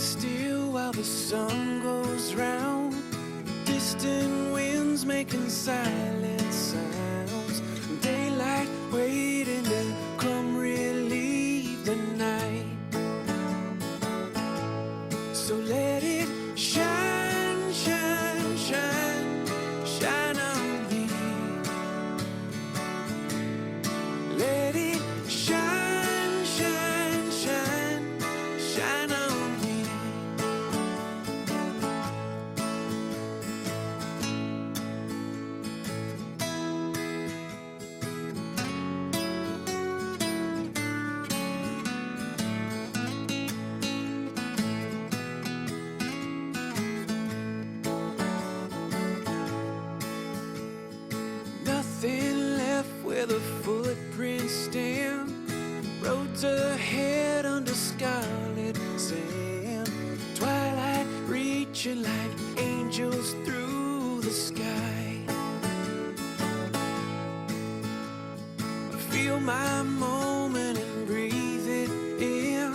still while the sun goes round. Distant winds making silent sounds. Daylight waiting to come relieve the night. So let it shine, shine, shine, shine on me. Let it shine, shine, shine, shine on me. Nothing left where the footprints stand. Roads ahead under scarlet sand. Twilight reaching like angels through the sky. Feel my moment and breathe it in.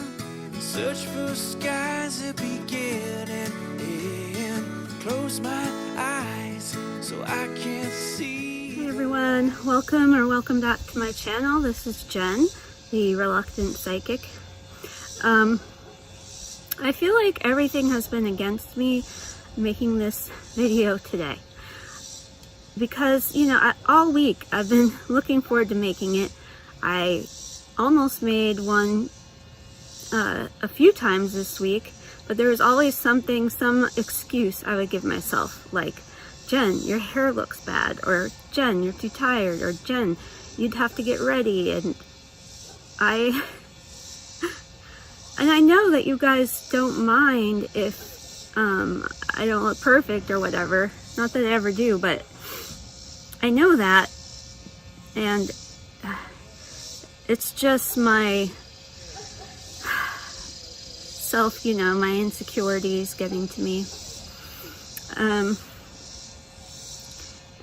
Search for skies that begin and end. Close my eyes so I can't see. Hey everyone, welcome back to my channel. This is Jen, the Reluctant Psychic. I feel like everything has been against me making this video today. Because, all week I've been looking forward to making it. I almost made one a few times this week, but there was always some excuse I would give myself, like, Jen, your hair looks bad, or Jen, you're too tired, or Jen, you'd have to get ready, and I know that you guys don't mind if I don't look perfect or whatever. Not that I ever do, but I know that, and it's just my self, my insecurities getting to me.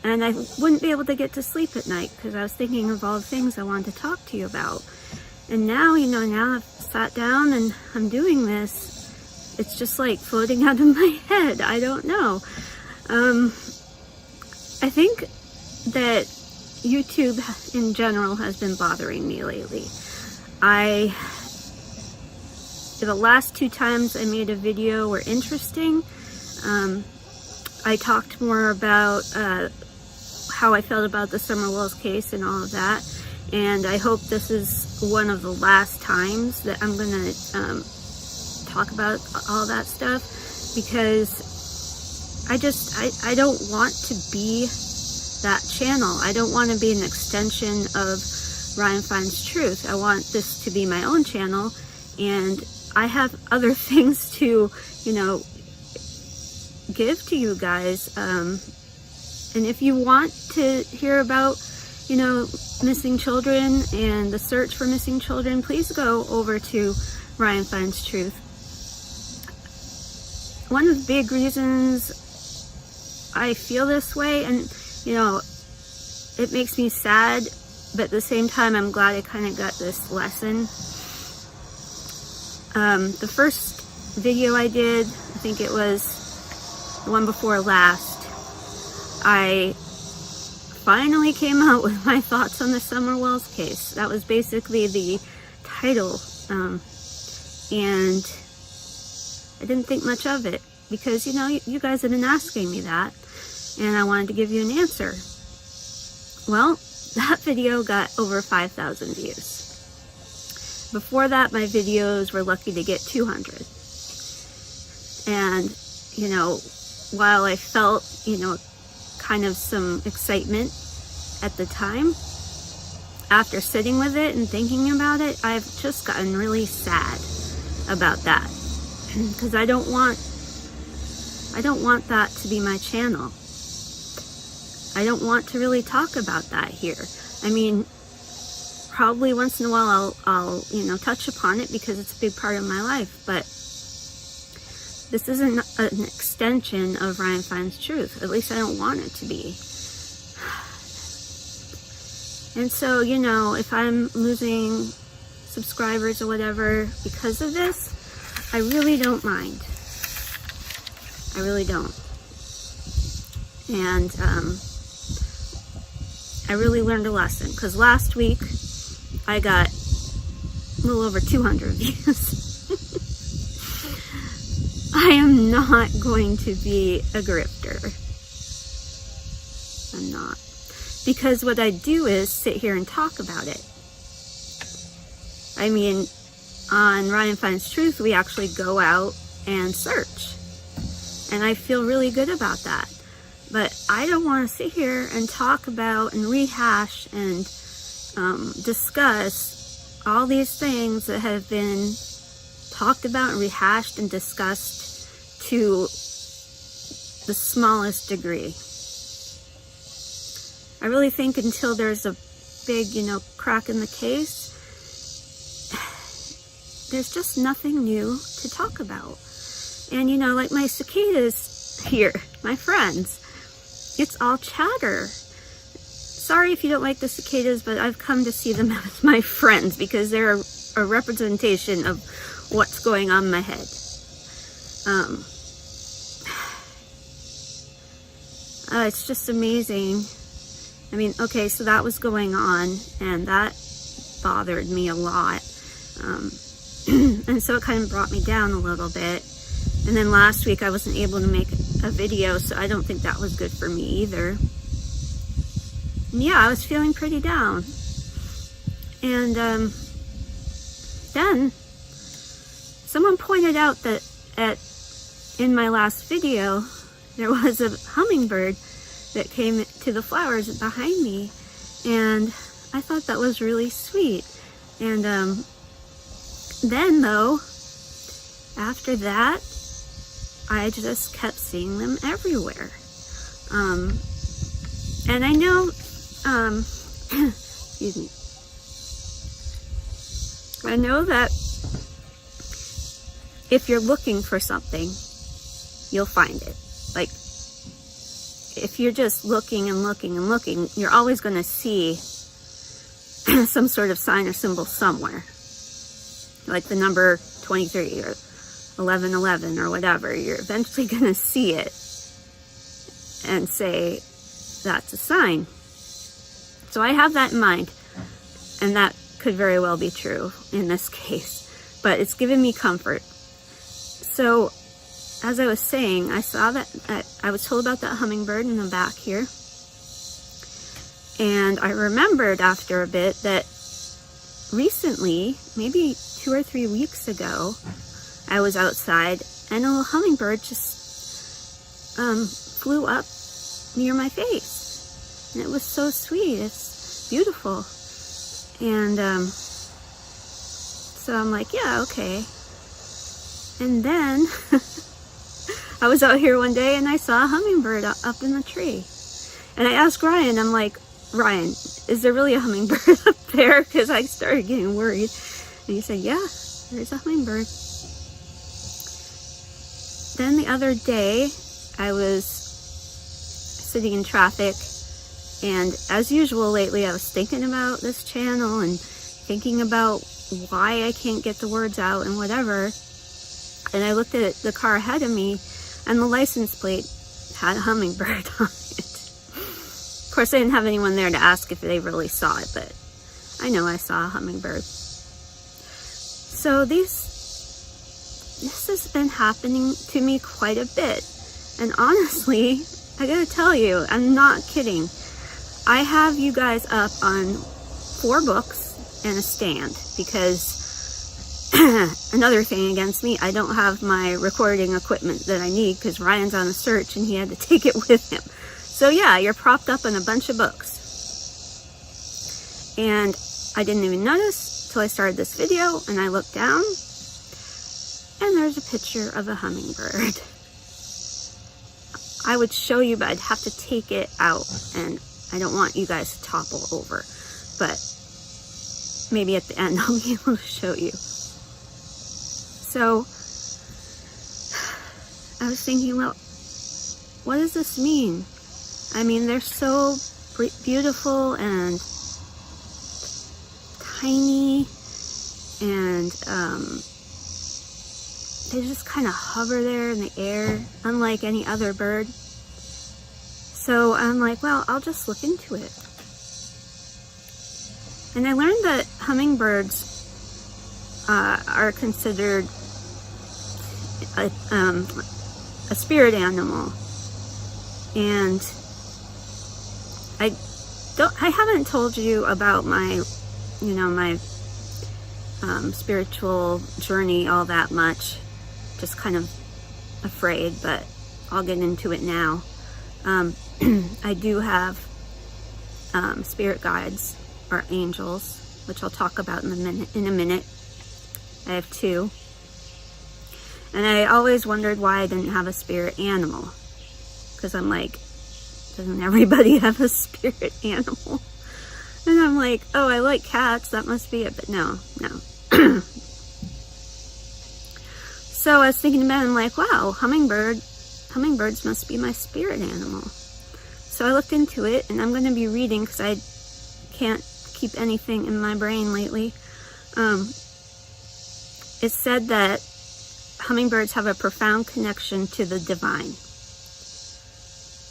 And I wouldn't be able to get to sleep at night because I was thinking of all the things I wanted to talk to you about. And now, now I've sat down and I'm doing this. It's just like floating out of my head. I don't know. I think that YouTube in general has been bothering me lately. The last 2 times I made a video were interesting. I talked more about how I felt about the Summer Wells case and all of that, and I hope this is one of the last times that I'm gonna talk about all that stuff, because I don't want to be that channel. I don't want to be an extension of Ryan Finds Truth. I want this to be my own channel, and I have other things to give to you guys, and if you want to hear about missing children and the search for missing children, please go over to Ryan Finds Truth. One of the big reasons I feel this way, and it makes me sad, but at the same time I'm glad I kind of got this lesson. The first video I did, I think it was the one before last, I finally came out with my thoughts on the Summer Wells case. That was basically the title, and I didn't think much of it because you guys have been asking me that, and I wanted to give you an answer. Well, that video got over 5,000 views. Before that, my videos were lucky to get 200. And while I felt kind of some excitement at the time, after sitting with it and thinking about it, I've just gotten really sad about that, because I don't want that to be my channel. I don't want to really talk about that here. I mean, probably once in a while I'll touch upon it because it's a big part of my life, but this isn't an extension of Ryan Finds Truth. At least I don't want it to be. And so, if I'm losing subscribers or whatever because of this, I really don't mind. I really don't. And I really learned a lesson, because last week I got a little over 200 views. I am not going to be a grifter. I'm not. Because what I do is sit here and talk about it. I mean, on Ryan Finds Truth, we actually go out and search. And I feel really good about that. But I don't want to sit here and talk about and rehash and discuss all these things that have been talked about and rehashed and discussed to the smallest degree. I really think until there's a big, crack in the case, there's just nothing new to talk about. And like my cicadas here, my friends, it's all chatter. Sorry if you don't like the cicadas, but I've come to see them as my friends because they're a representation of what's going on in my head. It's just amazing. I mean, okay, so that was going on, and that bothered me a lot. And so it kind of brought me down a little bit. And then last week I wasn't able to make a video, so I don't think that was good for me either. And yeah, I was feeling pretty down. And then someone pointed out that in my last video, there was a hummingbird that came to the flowers behind me. And I thought that was really sweet. And then though, after that, I just kept seeing them everywhere. And I know, excuse me. I know that if you're looking for something, you'll find it. Like, if you're just looking and looking and looking, you're always going to see some sort of sign or symbol somewhere. Like the number 23 or 1111 or whatever. You're eventually going to see it and say, that's a sign. So I have that in mind. And that could very well be true in this case. But it's given me comfort. So, as I was saying, I saw that, I was told about that hummingbird in the back here. And I remembered after a bit that recently, maybe 2 or 3 weeks ago, I was outside and a little hummingbird just flew up near my face. And it was so sweet. It's beautiful. And so I'm like, yeah, okay. And then I was out here one day and I saw a hummingbird up in the tree. And I asked Ryan, I'm like, Ryan, is there really a hummingbird up there? Because I started getting worried. And he said, yeah, there's a hummingbird. Then the other day, I was sitting in traffic, and as usual lately, I was thinking about this channel and thinking about why I can't get the words out and whatever. And I looked at the car ahead of me, and the license plate had a hummingbird on it. Of course, I didn't have anyone there to ask if they really saw it, but I know I saw a hummingbird. So this has been happening to me quite a bit. And honestly, I gotta tell you, I'm not kidding. I have you guys up on 4 books and a stand because another thing against me, I don't have my recording equipment that I need because Ryan's on a search and he had to take it with him. So yeah, you're propped up in a bunch of books. And I didn't even notice till I started this video, and I looked down and there's a picture of a hummingbird. I would show you, but I'd have to take it out, and I don't want you guys to topple over. But maybe at the end I'll be able to show you. So I was thinking, well, what does this mean? I mean, they're so beautiful and tiny, and they just kind of hover there in the air, unlike any other bird. So I'm like, well, I'll just look into it. And I learned that hummingbirds are considered a spirit animal. And I haven't told you about my, my spiritual journey all that much. Just kind of afraid, but I'll get into it now. I do have spirit guides or angels, which I'll talk about in a minute. I have 2. And I always wondered why I didn't have a spirit animal. Because I'm like, doesn't everybody have a spirit animal? And I'm like, oh, I like cats, that must be it. But no. So I was thinking about it, I'm like, wow, hummingbirds must be my spirit animal. So I looked into it, and I'm going to be reading because I can't keep anything in my brain lately. It said that hummingbirds have a profound connection to the divine,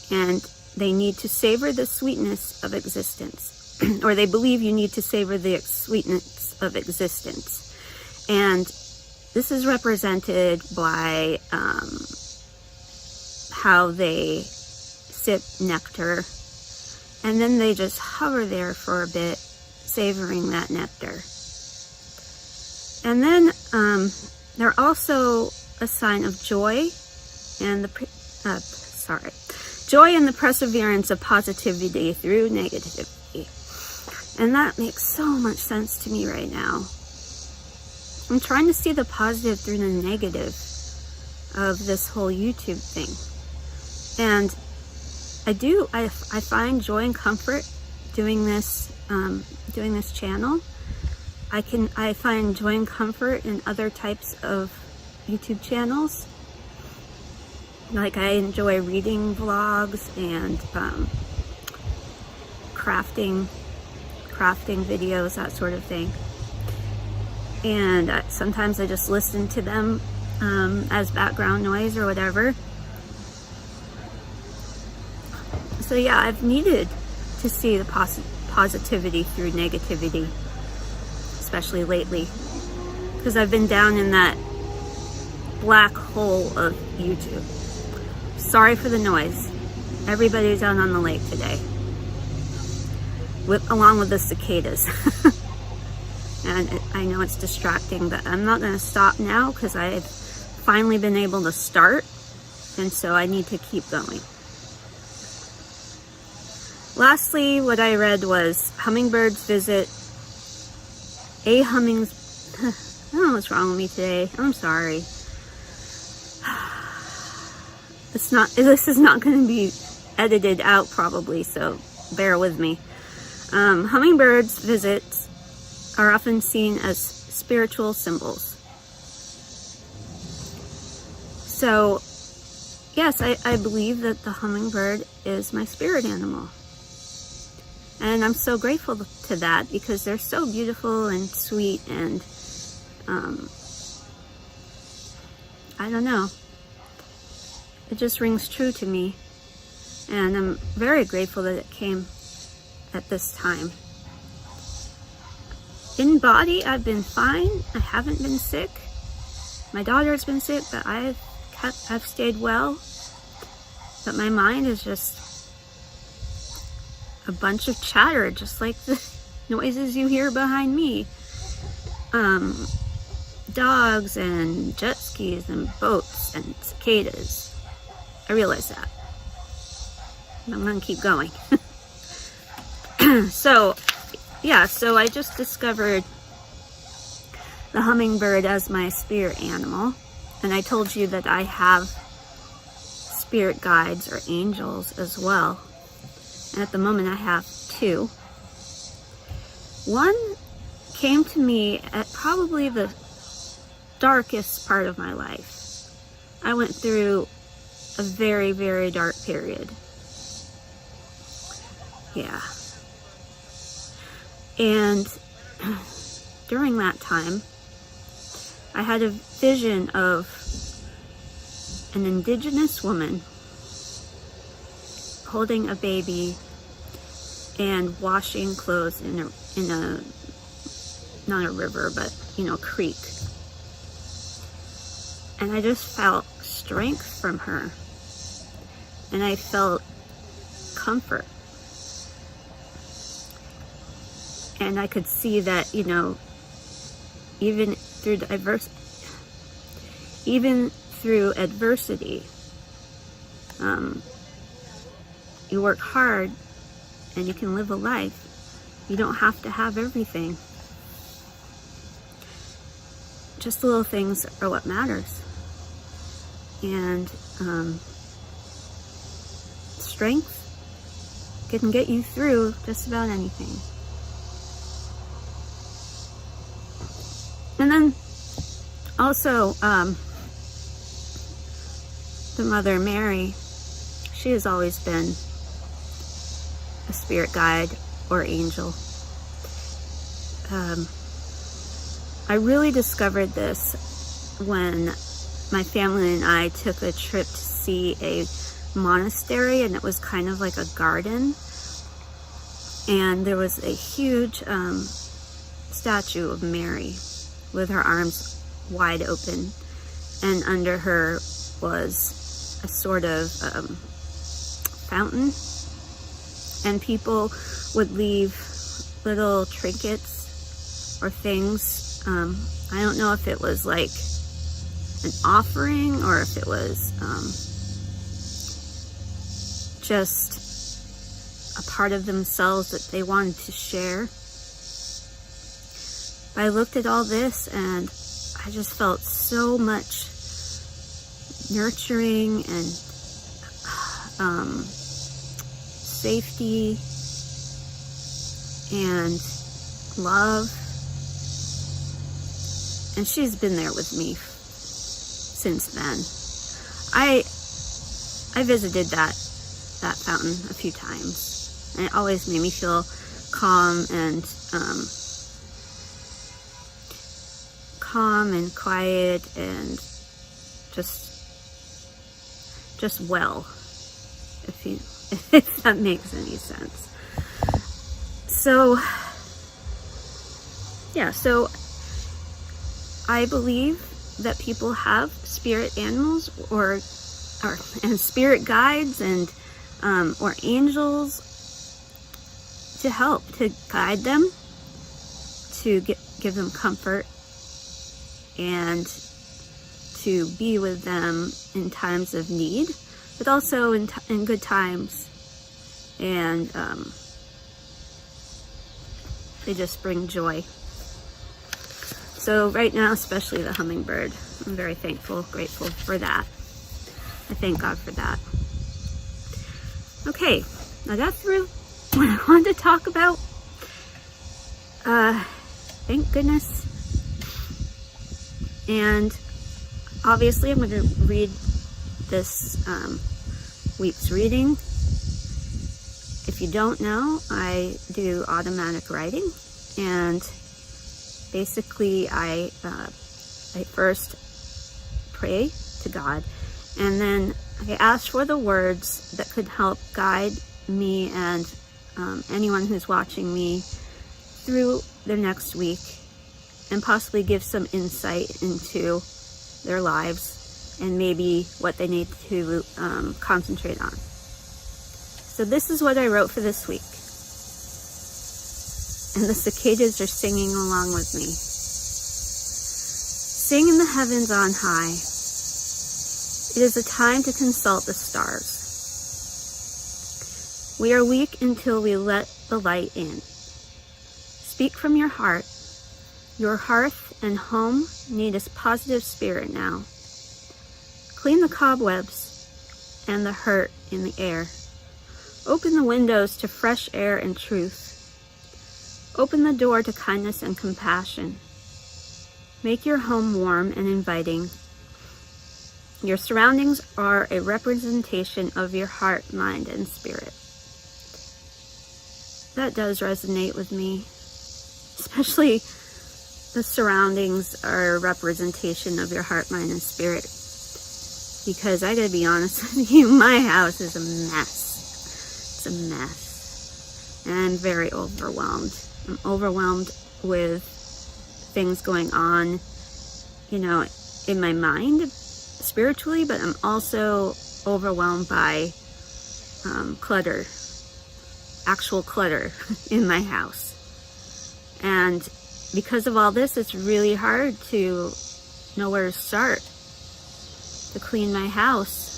and they need to savor the sweetness of existence, or they believe you need to savor the sweetness of existence. And this is represented by how they sip nectar, and then they just hover there for a bit, savoring that nectar. And then they're also a sign of joy and joy and the perseverance of positivity through negativity. And that makes so much sense to me right now. I'm trying to see the positive through the negative of this whole YouTube thing. And I find joy and comfort doing this channel. I find joy and comfort in other types of YouTube channels. Like I enjoy reading vlogs and crafting videos, that sort of thing. And sometimes I just listen to them as background noise or whatever. So yeah, I've needed to see the positivity through negativity, especially lately, because I've been down in that black hole of YouTube. Sorry for the noise. Everybody's out on the lake today, along with the cicadas. And I know it's distracting, but I'm not going to stop now because I've finally been able to start, and so I need to keep going. Lastly, what I read was hummingbirds visit I don't know what's wrong with me today. I'm sorry. This is not going to be edited out probably, so bear with me. Hummingbirds' visits are often seen as spiritual symbols. So, yes, I believe that the hummingbird is my spirit animal. And I'm so grateful to that because they're so beautiful and sweet, and I don't know. It just rings true to me. And I'm very grateful that it came at this time. In body, I've been fine. I haven't been sick. My daughter's been sick, but I've stayed well. But my mind is just a bunch of chatter, just like the noises you hear behind me. Dogs and jet skis and boats and cicadas. I realize that. I'm gonna keep going. So I just discovered the hummingbird as my spirit animal, and I told you that I have spirit guides or angels as well. And at the moment I have 2. One came to me at probably the darkest part of my life. I went through a very, very dark period. Yeah. And during that time, I had a vision of an indigenous woman holding a baby and washing clothes in a not a river, but creek. And I just felt strength from her, and I felt comfort, and I could see that even through adversity, you work hard and you can live a life. You don't have to have everything. Just the little things are what matters. And strength can get you through just about anything. And then also the Mother Mary, she has always been a spirit guide or angel. I really discovered this when my family and I took a trip to see a monastery, and it was kind of like a garden, and there was a huge statue of Mary with her arms wide open, and under her was a sort of fountain, and people would leave little trinkets or things. I don't know if it was like an offering or if it was just a part of themselves that they wanted to share. But I looked at all this and I just felt so much nurturing and safety and love. And she's been there with me since then. I visited that fountain a few times, and it always made me feel calm and quiet and just well, if that makes any sense. So yeah, so I believe that people have spirit animals and spirit guides and or angels to help, to guide them, to give them comfort, and to be with them in times of need, but also in good times. And they just bring joy. So right now, especially the hummingbird, I'm very thankful, grateful for that. I thank God for that. Okay, I got through what I wanted to talk about. Thank goodness. And obviously I'm going to read this week's reading. If you don't know, I do automatic writing, and basically I first pray to God, and then I ask for the words that could help guide me and anyone who's watching me through their next week, and possibly give some insight into their lives and maybe what they need to concentrate on. So this is what I wrote for this week. And the cicadas are singing along with me. Sing in the heavens on high. It is a time to consult the stars. We are weak until we let the light in. Speak from your heart. Your hearth and home need a positive spirit now. Clean the cobwebs and the hurt in the air. Open the windows to fresh air and truth. Open the door to kindness and compassion. Make your home warm and inviting. Your surroundings are a representation of your heart, mind, and spirit. That does resonate with me, especially the surroundings are a representation of your heart, mind, and spirit. Because I gotta be honest with you, my house is a mess. It's a mess. And I'm very overwhelmed. I'm overwhelmed with things going on, you know, in my mind, spiritually, but I'm also overwhelmed by clutter, actual clutter in my house. And because of all this, it's really hard to know where to start to clean my house.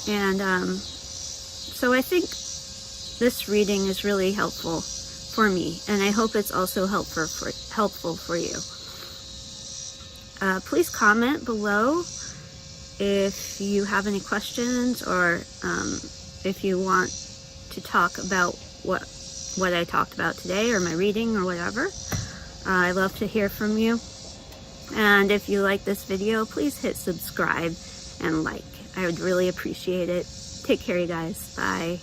And so I think this reading is really helpful for me, and I hope it's also helpful for you. Please comment below if you have any questions, or if you want to talk about what I talked about today, or my reading, or whatever. I love to hear from you. And if you like this video, please hit subscribe and like. I would really appreciate it. Take care, you guys. Bye.